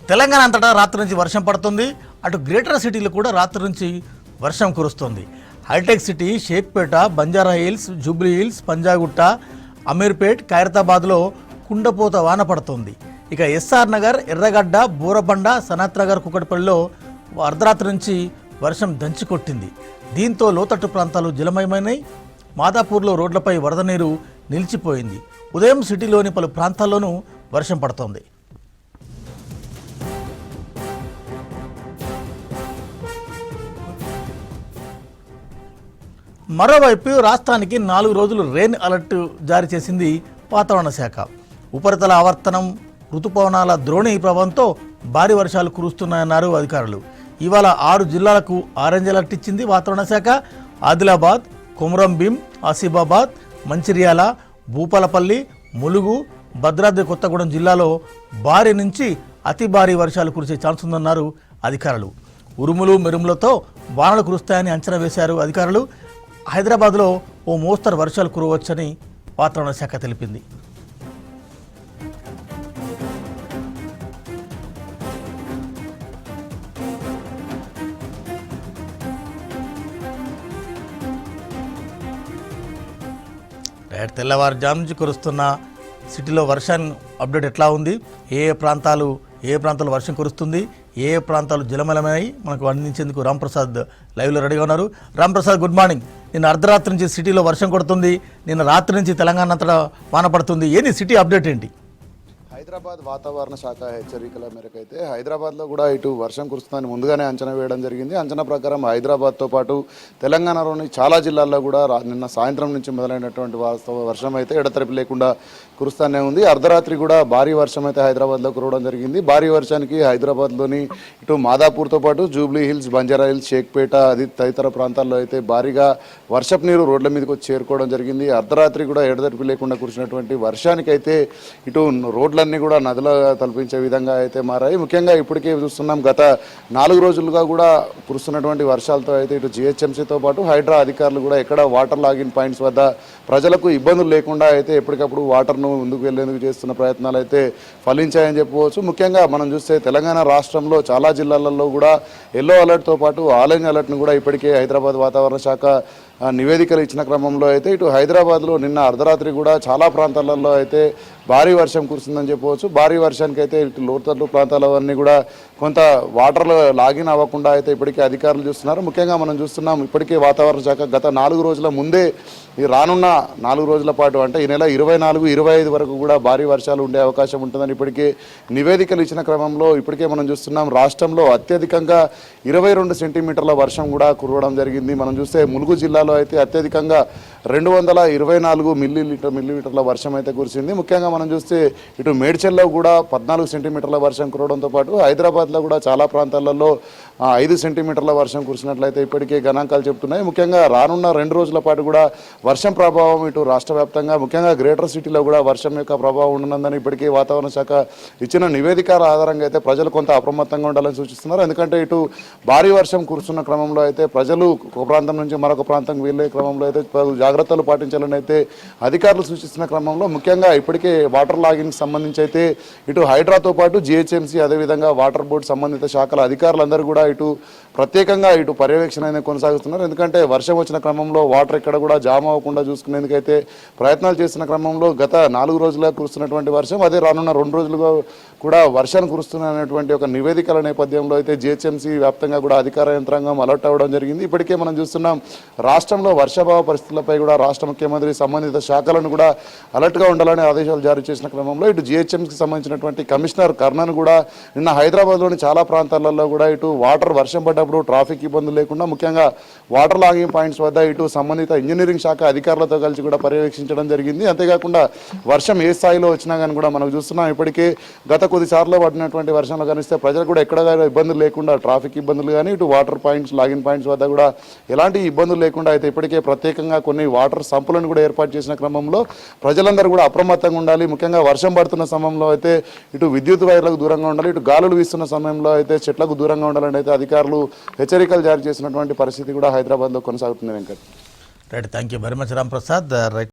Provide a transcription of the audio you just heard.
తెలంగాణ అంతటా రాత్రి నుంచి వర్షం పడుతుంది. అటు గ్రేటర్ సిటీలో కూడా రాత్రి నుంచి వర్షం కురుస్తుంది. హైటెక్ సిటీ, షేక్పేట, బంజారా హిల్స్, జూబ్లీ హిల్స్, పంజాగుట్ట, అమీర్పేట్, ఖైరతాబాద్లో కుండపోత వాన పడుతుంది. ఇక ఎస్ఆర్ నగర్, ఎర్రగడ్డ, బూరబండ, సనత్ నగర్, కుకట్పల్లిలో అర్ధరాత్రి నుంచి వర్షం దంచికొట్టింది. దీంతో లోతట్టు ప్రాంతాలు జలమయమైనాయి. మాదాపూర్లో రోడ్లపై వరద నీరు నిలిచిపోయింది. ఉదయం సిటీలోని పలు ప్రాంతాల్లోనూ వర్షం పడుతోంది. మరోవైపు రాష్ట్రానికి 4 రోజులు రెయిన్ అలర్ట్ జారీ చేసింది వాతావరణ శాఖ. ఉపరితల ఆవర్తనం, ఋతుపవనాల ద్రోణి ప్రభావంతో భారీ వర్షాలు కురుస్తున్నాయన్నారు అధికారులు. ఇవాళ 6 జిల్లాలకు ఆరెంజ్ అలర్ట్ ఇచ్చింది వాతావరణ శాఖ. ఆదిలాబాద్, కొమురంభీం, ఆసిఫాబాద్, మంచిర్యాల, భూపాలపల్లి, ములుగు, భద్రాద్రి కొత్తగూడెం జిల్లాలో భారీ నుంచి అతి భారీ వర్షాలు కురిసే ఛాన్స్ ఉందన్నారు అధికారులు. ఉరుములు మెరుములతో వానలు కురుస్తాయని అంచనా వేశారు అధికారులు. హైదరాబాద్లో ఓ మోస్తరు వర్షాలు కురవచ్చని వాతావరణ శాఖ తెలిపింది. తెల్లవారుజాము నుంచి కురుస్తున్న సిటీలో వర్షాన్ని అప్డేట్ ఎట్లా ఉంది, ఏ ప్రాంతాలు వర్షం కురుస్తుంది, ఏ ప్రాంతాలు జలమలమయ్యాయి మనకు అందించేందుకు రాంప్రసాద్ లైవ్లో రెడీగా ఉన్నారు. Ramprasad, good morning. నిన్న అర్ధరాత్రి నుంచి సిటీలో వర్షం కొడుతుంది, నిన్న రాత్రి నుంచి తెలంగాణ అంతటా వాన పడుతుంది. ఏంది సిటీ అప్డేట్ ఏంటి? హైదరాబాద్ వాతావరణ శాఖ హెచ్చరికల మేరకు అయితే హైదరాబాద్లో కూడా ఇటు వర్షం కురుస్తుందని ముందుగానే అంచనా వేయడం జరిగింది. అంచనా ప్రకారం హైదరాబాద్తో పాటు తెలంగాణలోని చాలా జిల్లాల్లో కూడా నిన్న సాయంత్రం నుంచి మొదలైనటువంటి వర్షం అయితే ఎడతెరిపి లేకుండా కురుస్తూనే ఉంది. అర్ధరాత్రి కూడా భారీ వర్షం అయితే హైదరాబాద్లో కురవడం జరిగింది. భారీ వర్షానికి హైదరాబాద్లోని ఇటు మాదాపూర్తో పాటు Jubilee hills, Banjara hills, Shaikpet తదితర ప్రాంతాల్లో అయితే భారీగా వర్షపు నీరు రోడ్ల మీదకి వచ్చి చేరుకోవడం జరిగింది. అర్ధరాత్రి కూడా ఎడతెరిపి లేకుండా కురిసినటువంటి వర్షానికి అయితే ఇటు రోడ్లన్నీ కూడా నదిలో తలపించే విధంగా అయితే మారాయి. ముఖ్యంగా ఇప్పటికే చూస్తున్నాం, గత 4 రోజులుగా కూడా కురుస్తున్నటువంటి వర్షాలతో అయితే ఇటు జిహెచ్ఎంసీతో పాటు హైడ్రా అధికారులు కూడా ఎక్కడ వాటర్ లాగిన్ పాయింట్స్ వద్ద ప్రజలకు ఇబ్బందులు లేకుండా అయితే ఎప్పటికప్పుడు వాటర్ను ముందుకు వెళ్లేందుకు చేస్తున్న ప్రయత్నాలు అయితే ఫలించాయని చెప్పుకోవచ్చు. ముఖ్యంగా మనం చూస్తే తెలంగాణ రాష్ట్రంలో చాలా జిల్లాలలో కూడా ఎల్లో అలర్ట్తో పాటు ఆరెంజ్ అలర్ట్ను కూడా ఇప్పటికే హైదరాబాద్ వాతావరణ శాఖ నివేదికలు ఇచ్చిన క్రమంలో అయితే ఇటు హైదరాబాద్లో నిన్న అర్ధరాత్రి కూడా చాలా ప్రాంతాలలో అయితే భారీ వర్షం కురుస్తుందని చెప్పవచ్చు. భారీ వర్షానికి అయితే ఇటు లోతట్టు ప్రాంతాలవన్నీ కూడా కొంత వాటర్లో లాగిన్ అవ్వకుండా అయితే ఇప్పటికే అధికారులు చూస్తున్నారు. ముఖ్యంగా మనం చూస్తున్నాం, ఇప్పటికే వాతావరణ శాఖ గత 4 రోజుల ముందే ఈ రానున్న 4 రోజుల పాటు అంటే ఈ నెల 24, 25 వరకు కూడా భారీ వర్షాలు ఉండే అవకాశం ఉంటుందని ఇప్పటికే నివేదికలు ఇచ్చిన క్రమంలో ఇప్పటికే మనం చూస్తున్నాం, రాష్ట్రంలో అత్యధికంగా 22 సెంటీమీటర్ల వర్షం కూడా కురవడం జరిగింది. మనం చూస్తే ములుగు జిల్లాలో అయితే అత్యధికంగా 224 మిల్లీమీటర్ల వర్షం అయితే కురిసింది. ముఖ్యంగా మనం చూస్తే ఇటు మేడ్చల్లో కూడా 14 సెంటీమీటర్ల వర్షం కురవడంతో పాటు హైదరాబాద్లో కూడా చాలా ప్రాంతాలలో 5 సెంటీమీటర్ల వర్షం కురిసినట్లయితే ఇప్పటికే గణాంకాలు చెప్తున్నాయి. ముఖ్యంగా రానున్న 2 రోజుల పాటు కూడా వర్షం ప్రభావం ఇటు రాష్ట్ర వ్యాప్తంగా ముఖ్యంగా గ్రేటర్ సిటీలో కూడా వర్షం యొక్క ప్రభావం ఉండనుందని ఇప్పటికే వాతావరణ శాఖ ఇచ్చిన నివేదికల ఆధారంగా అయితే ప్రజలు కొంత అప్రమత్తంగా ఉండాలని సూచిస్తున్నారు. ఎందుకంటే ఇటు భారీ వర్షం కురుస్తున్న క్రమంలో అయితే ప్రజలు ఒక ప్రాంతం నుంచి మరొక ప్రాంతం వెళ్ళే క్రమంలో అయితే జాగ్రత్తలు పాటించాలని అయితే అధికారులు సూచిస్తున్న క్రమంలో ముఖ్యంగా ఇప్పటికే వాటర్ లాగింగ్కి సంబంధించి అయితే ఇటు హైడ్రాతో పాటు జిహెచ్ఎంసీ అదేవిధంగా వాటర్ బోర్డు సంబంధిత శాఖల అధికారులందరూ కూడా ఇటు ప్రత్యేకంగా ఇటు పర్యవేక్షణ అనేది కొనసాగుతున్నారు. ఎందుకంటే వర్షం వచ్చిన క్రమంలో వాటర్ ఎక్కడ కూడా జామ్ అవ్వకుండా చూసుకునేందుకైతే ప్రయత్నాలు చేస్తున్న క్రమంలో గత 4 రోజులుగా కురుస్తున్నటువంటి వర్షం అదే రానున్న 2 రోజులుగా కూడా వర్షాలు కురుస్తున్నటువంటి ఒక నివేదికల నేపథ్యంలో అయితే జిహెచ్ఎంసీ వ్యాప్తంగా కూడా అధికార యంత్రాంగం అలర్ట్ అవ్వడం జరిగింది. ఇప్పటికే మనం చూస్తున్నాం, రాష్ట్రంలో వర్షాభావ పరిస్థితులపై కూడా రాష్ట్ర ముఖ్యమంత్రి సంబంధిత శాఖలను కూడా అలర్ట్గా ఉండాలని ఆదేశాలు జారీ చేసిన క్రమంలో ఇటు జిహెచ్ఎంసీకి సంబంధించినటువంటి కమిషనర్ కర్ణన్ కూడా నిన్న హైదరాబాద్లోని చాలా ప్రాంతాలలో కూడా ఇటు వాటర్ వర్షం పడ్డప్పుడు ట్రాఫిక్ ఇబ్బందులు లేకుండా ముఖ్యంగా వాటర్ లాగింగ్ పాయింట్స్ వద్ద ఇటు సంబంధిత ఇంజనీరింగ్ శాఖ అధికారులతో కలిసి కూడా పర్యవేక్షించడం జరిగింది. అంతేకాకుండా వర్షం ఏ స్థాయిలో వచ్చినా కానీ కూడా మనం చూస్తున్నాం, ఇప్పటికే గత కొద్దిసార్లు పడినటువంటి వర్షంలో కనిస్తే ప్రజలు కూడా ఎక్కడ ఇబ్బందులు లేకుండా ట్రాఫిక్ ఇబ్బందులు కానీ ఇటు వాటర్ పాయింట్స్ లాగిన్ పాయింట్స్ వద్ద కూడా ఎలాంటి ఇబ్బందులు లేకుండా అయితే ఇప్పటికే ప్రత్యేకంగా కొన్ని వాటర్ సంపులను కూడా ఏర్పాటు చేసిన క్రమంలో ప్రజలందరూ కూడా అప్రమత్తంగా ఉండాలి. ముఖ్యంగా వర్షం పడుతున్న సమయంలో అయితే ఇటు విద్యుత్ వైర్లకు దూరంగా ఉండాలి, ఇటు గాలులు వీస్తున్న సమయంలో అయితే చెట్లకు దూరంగా ఉండాలని అయితే అధికారులు హెచ్చరికలు జారీ చేసినటువంటి పరిస్థితి కూడా హైదరాబాద్లో కొనసాగుతుంది. Venkat, right, thank you very much Ramprasad. Right.